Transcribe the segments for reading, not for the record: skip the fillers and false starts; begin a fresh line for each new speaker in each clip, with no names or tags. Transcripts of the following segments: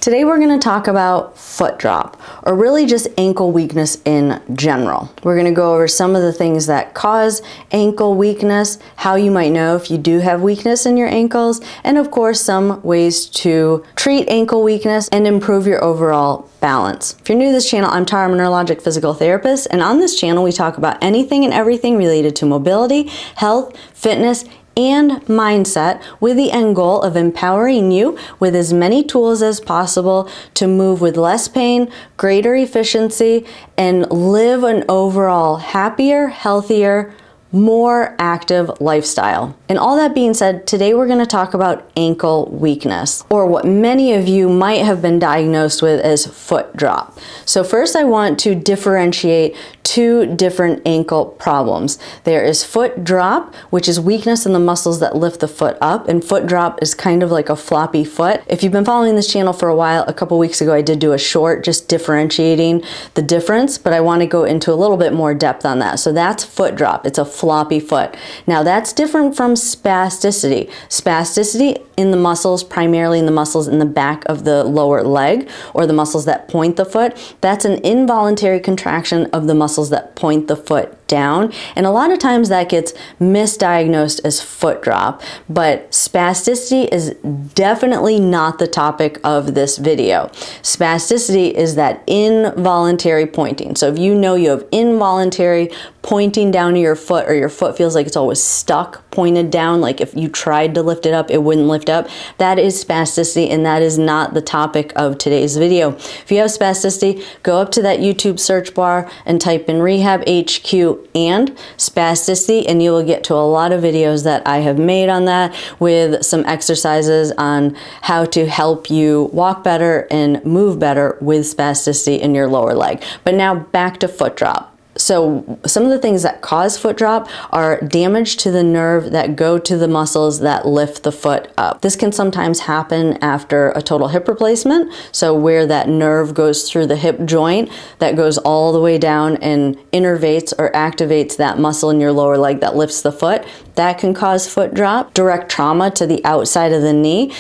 Today we're going to talk about foot drop, or really just ankle weakness in general. We're going to go over some of the things that cause ankle weakness, how you might know if you do have weakness in your ankles, and of course some ways to treat ankle weakness and improve your overall balance. If you're new to this channel, I'm Tara, I'm a neurologic physical therapist, and on this channel we talk about anything and everything related to mobility, health, fitness, and mindset, with the end goal of empowering you with as many tools as possible to move with less pain, greater efficiency, and live an overall happier, healthier, more active lifestyle. And all that being said, today we're going to talk about ankle weakness, or what many of you might have been diagnosed with as foot drop. So first I want to differentiate two different ankle problems. There is foot drop, which is weakness in the muscles that lift the foot up, and foot drop is kind of like a floppy foot. If you've been following this channel for a while, a couple weeks ago I did do a short just differentiating the difference, but I want to go into a little bit more depth on that. So that's foot drop. It's a floppy foot. Now that's different from spasticity. Spasticity in the muscles, primarily in the muscles in the back of the lower leg, or the muscles that point the foot. That's an involuntary contraction of the muscles that point the foot down, and a lot of times that gets misdiagnosed as foot drop, but spasticity is definitely not the topic of this video. Spasticity is that involuntary pointing. So if you know you have involuntary pointing down to your foot, or your foot feels like it's always stuck pointed down, like if you tried to lift it up it wouldn't lift up, that is spasticity, and that is not the topic of today's video. If you have spasticity, go up to that YouTube search bar and type in Rehab HQ and spasticity, and you will get to a lot of videos that I have made on that, with some exercises on how to help you walk better and move better with spasticity in your lower leg. But now back to foot drop. So some of the things that cause foot drop are damage to the nerve that go to the muscles that lift the foot up. This can sometimes happen after a total hip replacement, so where that nerve goes through the hip joint that goes all the way down and innervates or activates that muscle in your lower leg that lifts the foot. That can cause foot drop. Direct trauma to the outside of the knee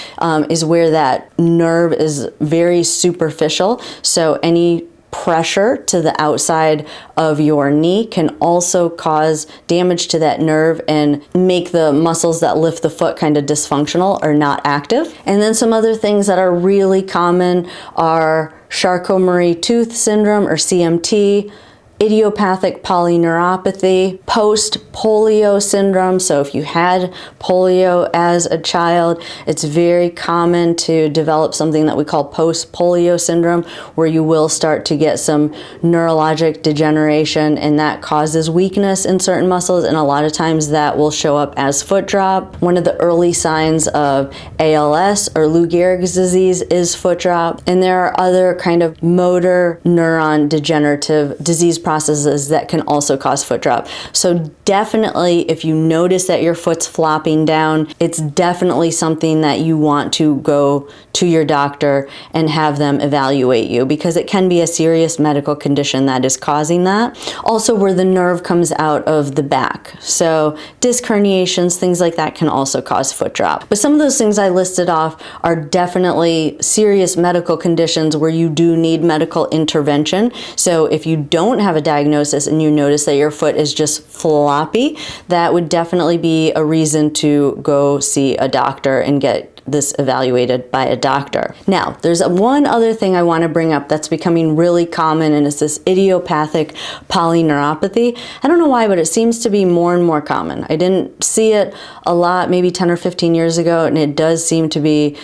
is where that nerve is very superficial, so any pressure to the outside of your knee can also cause damage to that nerve and make the muscles that lift the foot kind of dysfunctional or not active. And then some other things that are really common are Charcot-Marie-Tooth syndrome, or CMT, Idiopathic Polyneuropathy, post-polio syndrome. So if you had polio as a child, it's very common to develop something that we call post-polio syndrome, where you will start to get some neurologic degeneration, and that causes weakness in certain muscles, and a lot of times that will show up as foot drop. One of the early signs of ALS, or Lou Gehrig's disease, is foot drop, and there are other kind of motor neuron degenerative disease processes that can also cause foot drop. So definitely, if you notice that your foot's flopping down, it's definitely something that you want to go to your doctor and have them evaluate you, because it can be a serious medical condition that is causing that. Also, where the nerve comes out of the back. So disc herniations, things like that can also cause foot drop. But some of those things I listed off are definitely serious medical conditions where you do need medical intervention. So if you don't have a diagnosis and you notice that your foot is just floppy, that would definitely be a reason to go see a doctor and get this evaluated by a doctor. Now, there's one other thing I want to bring up that's becoming really common, and it's this idiopathic polyneuropathy. I don't know why, but it seems to be more and more common. I didn't see it a lot maybe 10 or 15 years ago, and it does seem to be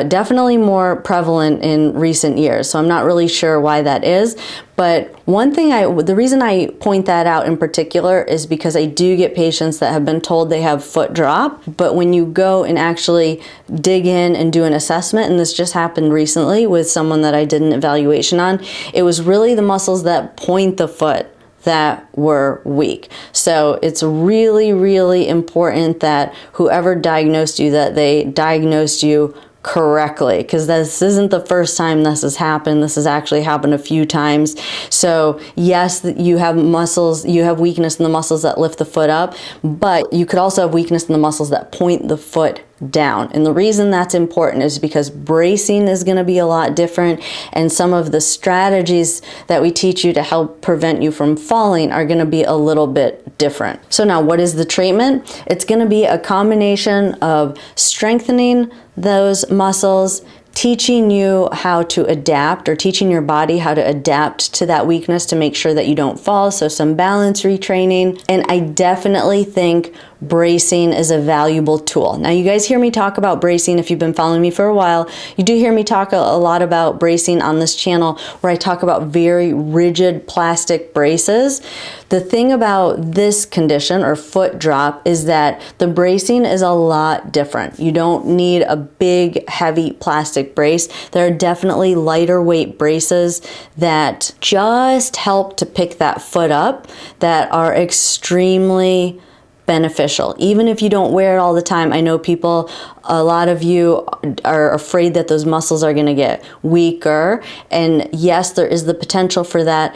definitely more prevalent in recent years. So I'm not really sure why that is. But one thing the reason I point that out in particular is because I do get patients that have been told they have foot drop, but when you go and actually dig in and do an assessment, and this just happened recently with someone that I did an evaluation on, it was really the muscles that point the foot that were weak. So it's really, really important that whoever diagnosed you, that they diagnosed you correctly, because this isn't the first time this has happened. This has actually happened a few times. So yes, you have muscles, you have weakness in the muscles that lift the foot up, but you could also have weakness in the muscles that point the foot down. And the reason that's important is because bracing is going to be a lot different, and some of the strategies that we teach you to help prevent you from falling are going to be a little bit different. So now, what is the treatment? It's going to be a combination of strengthening those muscles, teaching you how to adapt, or teaching your body how to adapt to that weakness to make sure that you don't fall. So some balance retraining. And I definitely think bracing is a valuable tool. Now, you guys hear me talk about bracing. If you've been following me for a while, you do hear me talk a lot about bracing on this channel, where I talk about very rigid plastic braces. The thing about this condition, or foot drop, is that the bracing is a lot different. You don't need a big, heavy plastic brace. There are definitely lighter weight braces that just help to pick that foot up, that are extremely beneficial. Even if you don't wear it all the time, I know people, a lot of you are afraid that those muscles are going to get weaker. And yes, there is the potential for that.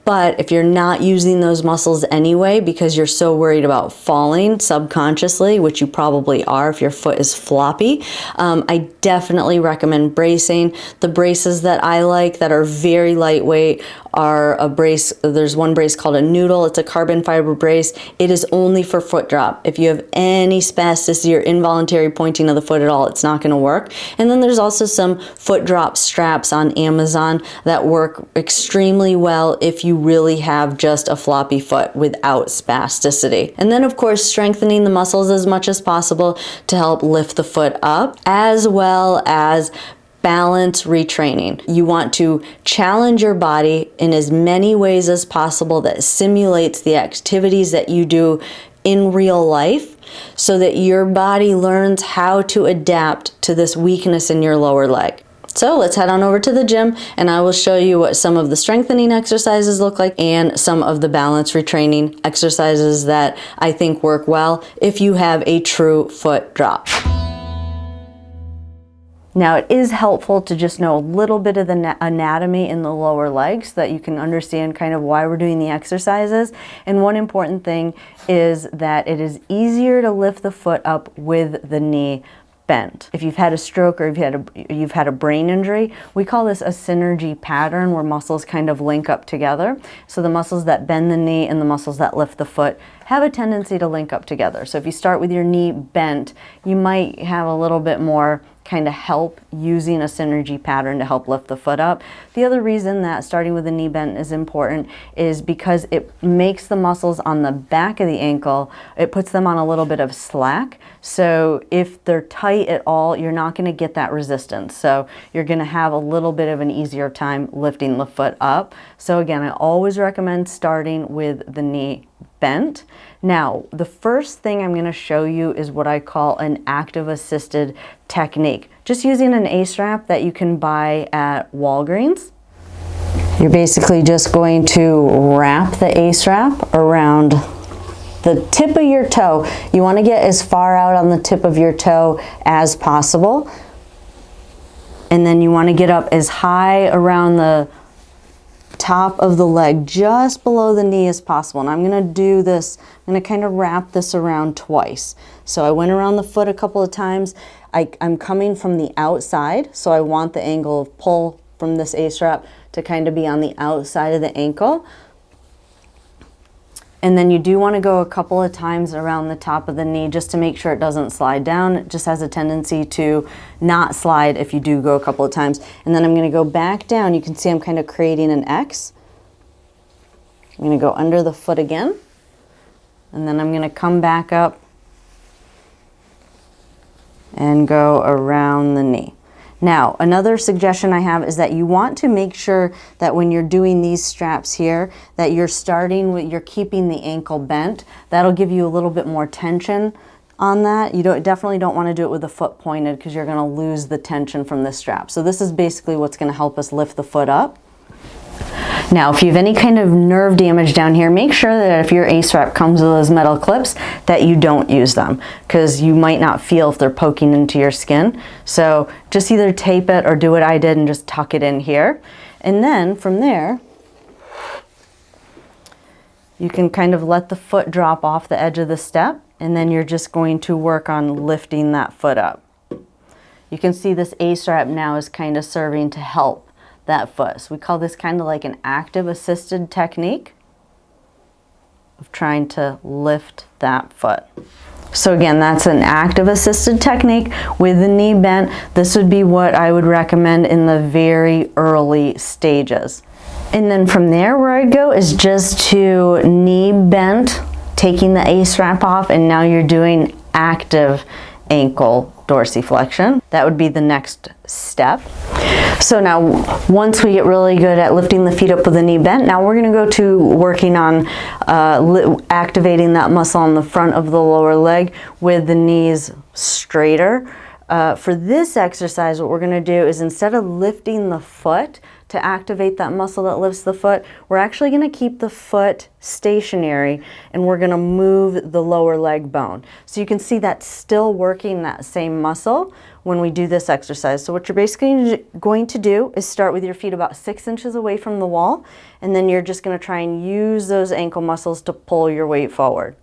But if you're not using those muscles anyway, because you're so worried about falling subconsciously, which you probably are if your foot is floppy, I definitely recommend bracing. The braces that I like that are very lightweight are a brace. There's one brace called a noodle. It's a carbon fiber brace. It is only for foot drop. If you have any spasticity or involuntary pointing of the foot at all, it's not going to work. And then there's also some foot drop straps on Amazon that work extremely well if you really have just a floppy foot without spasticity. And then, of course, strengthening the muscles as much as possible to help lift the foot up, as well as balance retraining. You want to challenge your body in as many ways as possible that simulates the activities that you do in real life, so that your body learns how to adapt to this weakness in your lower leg. So let's head on over to the gym, and I will show you what some of the strengthening exercises look like and some of the balance retraining exercises that I think work well if you have a true foot drop. Now, it is helpful to just know a little bit of the anatomy in the lower leg so that you can understand kind of why we're doing the exercises. And one important thing is that it is easier to lift the foot up with the knee bent. If you've had a stroke or you've had a brain injury, we call this a synergy pattern, where muscles kind of link up together. So the muscles that bend the knee and the muscles that lift the foot have a tendency to link up together. So if you start with your knee bent, you might have a little bit more kind of help using a synergy pattern to help lift the foot up. The other reason that starting with the knee bent is important is because it makes the muscles on the back of the ankle, it puts them on a little bit of slack. So if they're tight at all, you're not going to get that resistance. So you're going to have a little bit of an easier time lifting the foot up. So again, I always recommend starting with the knee bent. Now, the first thing I'm going to show you is what I call an active assisted technique. Just using an A-strap that you can buy at Walgreens. You're basically just going to wrap the A-strap around the tip of your toe. You want to get as far out on the tip of your toe as possible. And then you want to get up as high around the top of the leg, just below the knee as possible. And I'm going to do this, I'm going to kind of wrap this around twice. So I went around the foot a couple of times. I'm coming from the outside, so I want the angle of pull from this A-strap to kind of be on the outside of the ankle. And then you do want to go a couple of times around the top of the knee just to make sure it doesn't slide down. It just has a tendency to not slide if you do go a couple of times. And then I'm going to go back down. You can see I'm kind of creating an X. I'm going to go under the foot again. And then I'm going to come back up and go around the knee. Now, another suggestion I have is that you want to make sure that when you're doing these straps here, that you're keeping the ankle bent. That'll give you a little bit more tension on that. You definitely don't want to do it with the foot pointed, because you're going to lose the tension from this strap. So this is basically what's going to help us lift the foot up. Now, if you have any kind of nerve damage down here, make sure that if your A-strap comes with those metal clips, that you don't use them, because you might not feel if they're poking into your skin. So just either tape it or do what I did and just tuck it in here. And then from there, you can kind of let the foot drop off the edge of the step, and then you're just going to work on lifting that foot up. You can see this A-strap now is kind of serving to help that foot. So we call this kind of like an active assisted technique of trying to lift that foot. So again, that's an active assisted technique with the knee bent. This would be what I would recommend in the very early stages. And then from there, where I'd go is just to knee bent, taking the A-strap off, and now you're doing active ankle dorsiflexion. That would be the next step. So now, once we get really good at lifting the feet up with the knee bent, now we're going to go to working on activating that muscle on the front of the lower leg with the knees straighter. For this exercise, what we're going to do is, instead of lifting the foot to activate that muscle that lifts the foot, we're actually going to keep the foot stationary, and we're going to move the lower leg bone. So you can see that's still working that same muscle when we do this exercise. So what you're basically going to do is start with your feet about 6 inches away from the wall, and then you're just going to try and use those ankle muscles to pull your weight forward.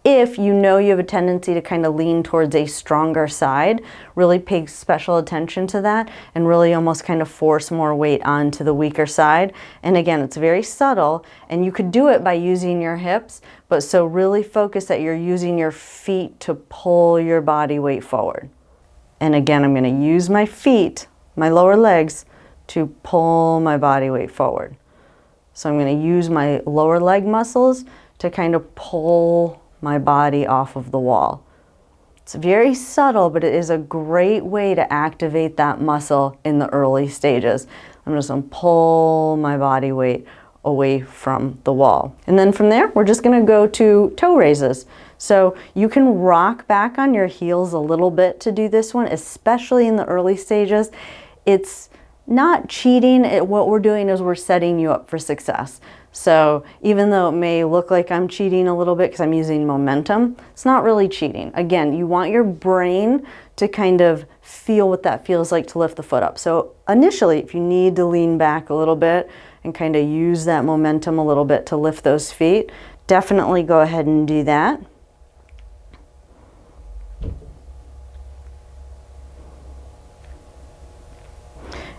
If you know you have a tendency to kind of lean towards a stronger side, really pay special attention to that and really almost kind of force more weight onto the weaker side. And again, it's very subtle, and you could do it by using your hips, but so really focus that you're using your feet to pull your body weight forward. And again, I'm going to use my feet, my lower legs, to pull my body weight forward. So I'm going to use my lower leg muscles to kind of pull my body off of the wall. It's very subtle, but it is a great way to activate that muscle in the early stages. I'm just going to pull my body weight away from the wall. And then from there, we're just going to go to toe raises. So you can rock back on your heels a little bit to do this one, especially in the early stages. It's not cheating. What we're doing is we're setting you up for success. So even though it may look like I'm cheating a little bit because I'm using momentum, it's not really cheating. Again, you want your brain to kind of feel what that feels like to lift the foot up. So initially, if you need to lean back a little bit and kind of use that momentum a little bit to lift those feet, definitely go ahead and do that.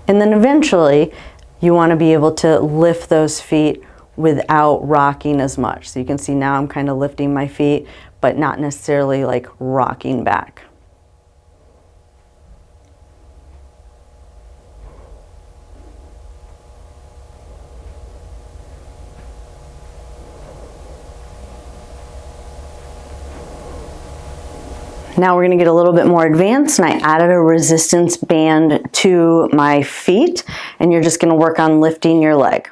And then eventually, you want to be able to lift those feet without rocking as much. So you can see now I'm kind of lifting my feet, but not necessarily like rocking back. Now we're going to get a little bit more advanced, and I added a resistance band to my feet, and you're just going to work on lifting your leg.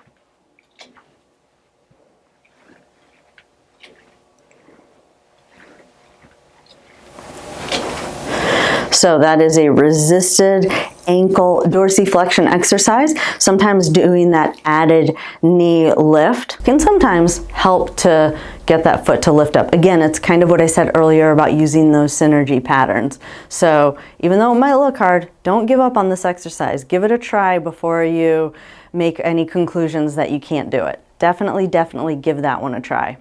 So that is a resisted ankle dorsiflexion exercise. Sometimes doing that added knee lift can sometimes help to get that foot to lift up. Again, it's kind of what I said earlier about using those synergy patterns. So even though it might look hard, don't give up on this exercise. Give it a try before you make any conclusions that you can't do it. Definitely give that one a try.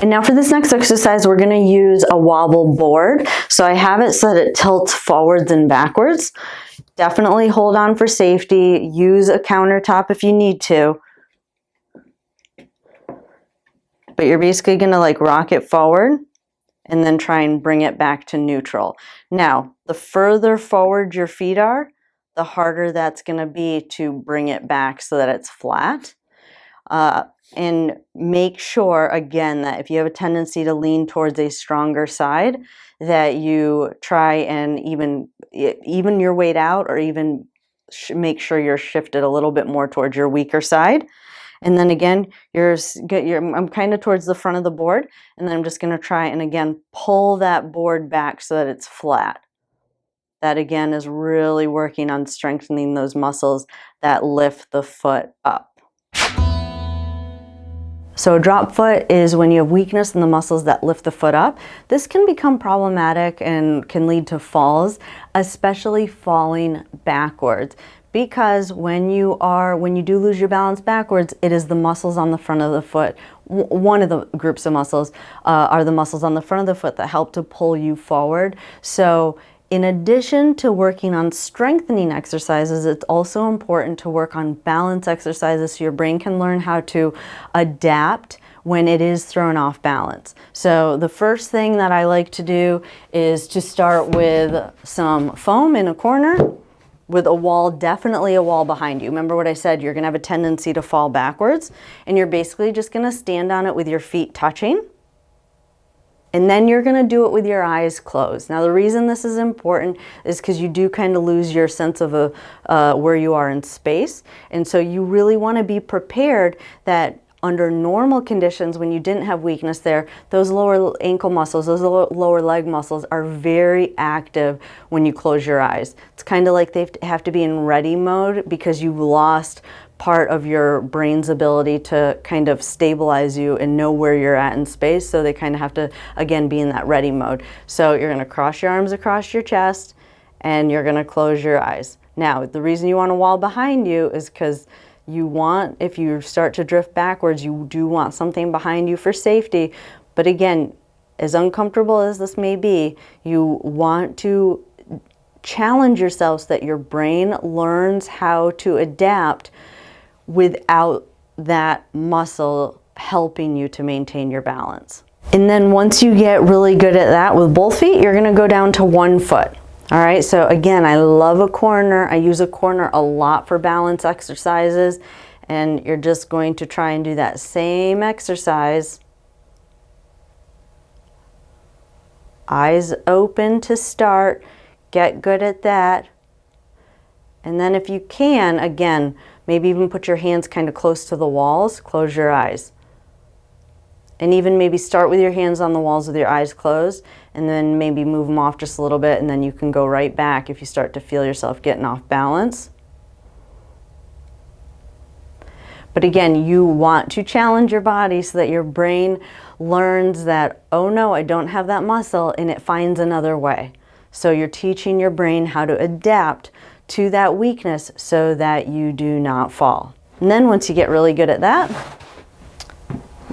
And now for this next exercise, we're going to use a wobble board. So I have it so that it tilts forwards and backwards. Definitely hold on for safety. Use a countertop if you need to. But you're basically going to like rock it forward and then try and bring it back to neutral. Now, the further forward your feet are, the harder that's going to be to bring it back so that it's flat. And make sure, again, that if you have a tendency to lean towards a stronger side, that you try and even your weight out, or even make sure you're shifted a little bit more towards your weaker side. And then again, I'm kind of towards the front of the board, and then I'm just going to try and again pull that board back so that it's flat. That again is really working on strengthening those muscles that lift the foot up. So a drop foot is when you have weakness in the muscles that lift the foot up. This can become problematic and can lead to falls, especially falling backwards, because when you do lose your balance backwards, it is the muscles on the front of the foot. One of the groups of muscles are the muscles on the front of the foot that help to pull you forward. So in addition to working on strengthening exercises, it's also important to work on balance exercises so your brain can learn how to adapt when it is thrown off balance. So the first thing that I like to do is to start with some foam in a corner with a wall, definitely a wall behind you. Remember what I said, you're gonna have a tendency to fall backwards, and you're basically just gonna stand on it with your feet touching. And then you're gonna do it with your eyes closed. Now the reason this is important is because you do kind of lose your sense of where you are in space. And so you really wanna be prepared that under normal conditions, when you didn't have weakness there, those lower ankle muscles, those lower leg muscles are very active when you close your eyes. It's kind of like they have to be in ready mode because you've lost part of your brain's ability to kind of stabilize you and know where you're at in space. So they kind of have to, again, be in that ready mode. So you're gonna cross your arms across your chest and you're gonna close your eyes. Now, the reason you want a wall behind you is because you want, if you start to drift backwards, you do want something behind you for safety. But again, as uncomfortable as this may be, you want to challenge yourself so that your brain learns how to adapt without that muscle helping you to maintain your balance. And then once you get really good at that with both feet, you're gonna go down to one foot. All right, so again, I love a corner. I use a corner a lot for balance exercises, and you're just going to try and do that same exercise. Eyes open to start, get good at that. And then if you can, again, maybe even put your hands kind of close to the walls, close your eyes. And even maybe start with your hands on the walls with your eyes closed, and then maybe move them off just a little bit, and then you can go right back if you start to feel yourself getting off balance. But again, you want to challenge your body so that your brain learns that, oh no, I don't have that muscle, and it finds another way. So you're teaching your brain how to adapt to that weakness so that you do not fall. And then once you get really good at that,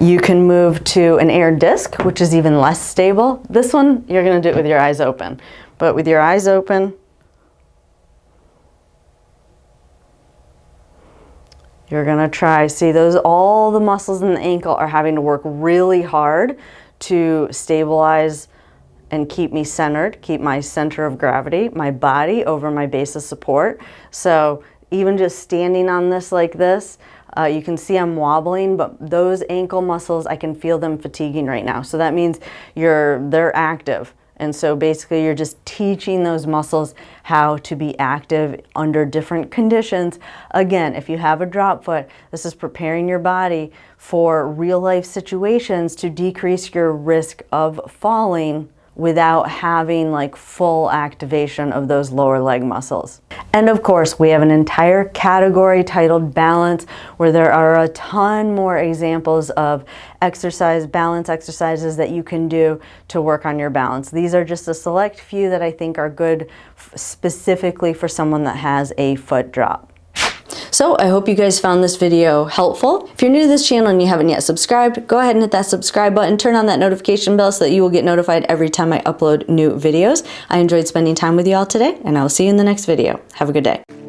you can move to an air disc, which is even less stable. This one, you're gonna do it with your eyes open. But with your eyes open, you're gonna try, see all the muscles in the ankle are having to work really hard to stabilize and keep me centered, keep my center of gravity, my body over my base of support. So even just standing on this like this, you can see I'm wobbling, but those ankle muscles, I can feel them fatiguing right now. So that means they're active. And so basically you're just teaching those muscles how to be active under different conditions. Again, if you have a drop foot, this is preparing your body for real life situations to decrease your risk of falling without having like full activation of those lower leg muscles. And of course, we have an entire category titled balance, where there are a ton more examples of balance exercises that you can do to work on your balance. These are just a select few that I think are good specifically for someone that has a foot drop. So I hope you guys found this video helpful. If you're new to this channel and you haven't yet subscribed, go ahead and hit that subscribe button, turn on that notification bell so that you will get notified every time I upload new videos. I enjoyed spending time with you all today, and I will see you in the next video. Have a good day.